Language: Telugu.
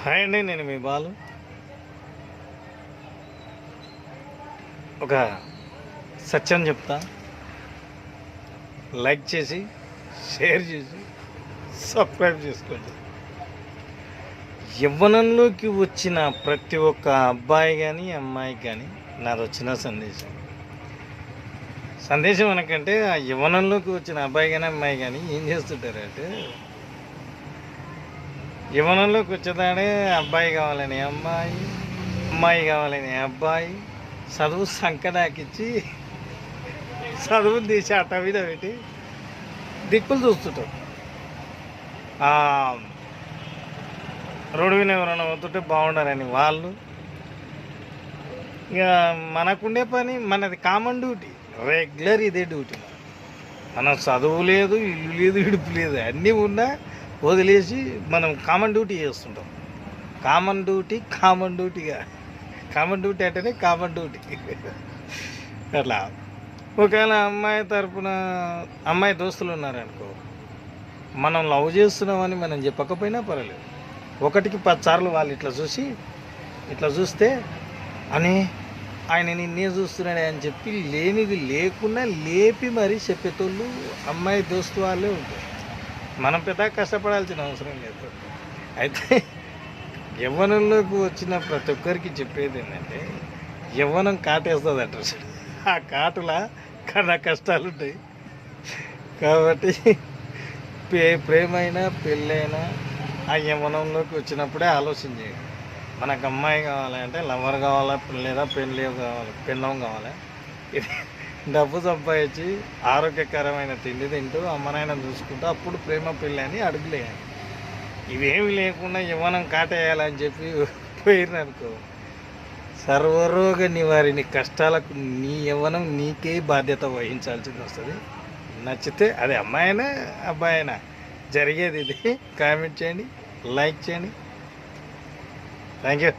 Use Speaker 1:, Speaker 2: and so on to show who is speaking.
Speaker 1: హాయ్ అండి, నేను మీ బాలు. ఒక సత్యం చెప్తా, లైక్ చేసి షేర్ చేసి సబ్స్క్రైబ్ చేసుకోండి. యవ్వనంలోకి వచ్చిన ప్రతి ఒక్క అబ్బాయి కానీ అమ్మాయికి కానీ నాది వచ్చిన సందేశం అనకంటే ఆ యవ్వనంలోకి వచ్చిన అబ్బాయి కానీ అమ్మాయి కానీ ఏం చేస్తుంటారంటే, యవ్వనంలోకి వచ్చేదాడే అబ్బాయి కావాలని అమ్మాయి, అమ్మాయి కావాలని అబ్బాయి చదువు సంకనాకిచ్చి చదువుని తీసి అట్ట మీద పెట్టి దిక్కులు చూస్తుంటారు. రోడ్డు మీద ఎవరైనా వస్తుంటే బాగుండాలని వాళ్ళు. ఇక మనకుండే పని మనది కామన్ డ్యూటీ, రెగ్యులర్ ఇదే డ్యూటీ. మన చదువు లేదు, ఇల్లు లేదు, ఇడుపు లేదు, అన్నీ ఉన్నా వదిలేసి మనం కామన్ డ్యూటీ చేస్తుంటాం. కామన్ డ్యూటీగా కామన్ డ్యూటీ అంటేనే కామన్ డ్యూటీ. అట్లా ఒకవేళ అమ్మాయి తరపున అమ్మాయి దోస్తులు ఉన్నారనుకో, మనం లవ్ చేస్తున్నామని మనం చెప్పకపోయినా పర్వాలేదు, 1కి 10 సార్లు వాళ్ళు ఇట్లా చూస్తే అని ఆయన నిన్నే చూస్తున్నాడే అని చెప్పి లేనిది లేకుండా లేపి మరీ చెప్పేటోళ్ళు అమ్మాయి దోస్తు వాళ్ళే ఉంటారు. మనం పెద్ద కష్టపడాల్సిన అవసరం లేదు. అయితే యవ్వనంలోకి వచ్చిన ప్రతి ఒక్కరికి చెప్పేది ఏంటంటే, యవ్వనం కాటేస్తుంది అంటారు. ఆ కాటులా కన్నా కష్టాలు ఉంటాయి. కాబట్టి ప్రేమైనా పెళ్ళైనా ఆ యవ్వనంలోకి వచ్చినప్పుడే ఆలోచన చేయాలి. మనకు అమ్మాయి కావాలంటే లవర్ కావాలా, లేదా పెళ్ళం కావాలా, ఇది డబ్బు సంపాదించి ఆరోగ్యకరమైన తిండి తింటూ అమ్మనాయన చూసుకుంటూ అప్పుడు ప్రేమ పెళ్ళి అని అడుగులేయాలి. ఇవేమి లేకుండా యవ్వనం కాటేయాలని చెప్పి పోయిననుకో, సర్వరోగ నివారిని కష్టాలకు నీ యవ్వనం నీకే బాధ్యత వహించాల్సింది వస్తుంది. నచ్చితే అది అమ్మాయి అయినా అబ్బాయి అయినా జరిగేది ఇది. కామెంట్ చేయండి, లైక్ చేయండి. Thank you.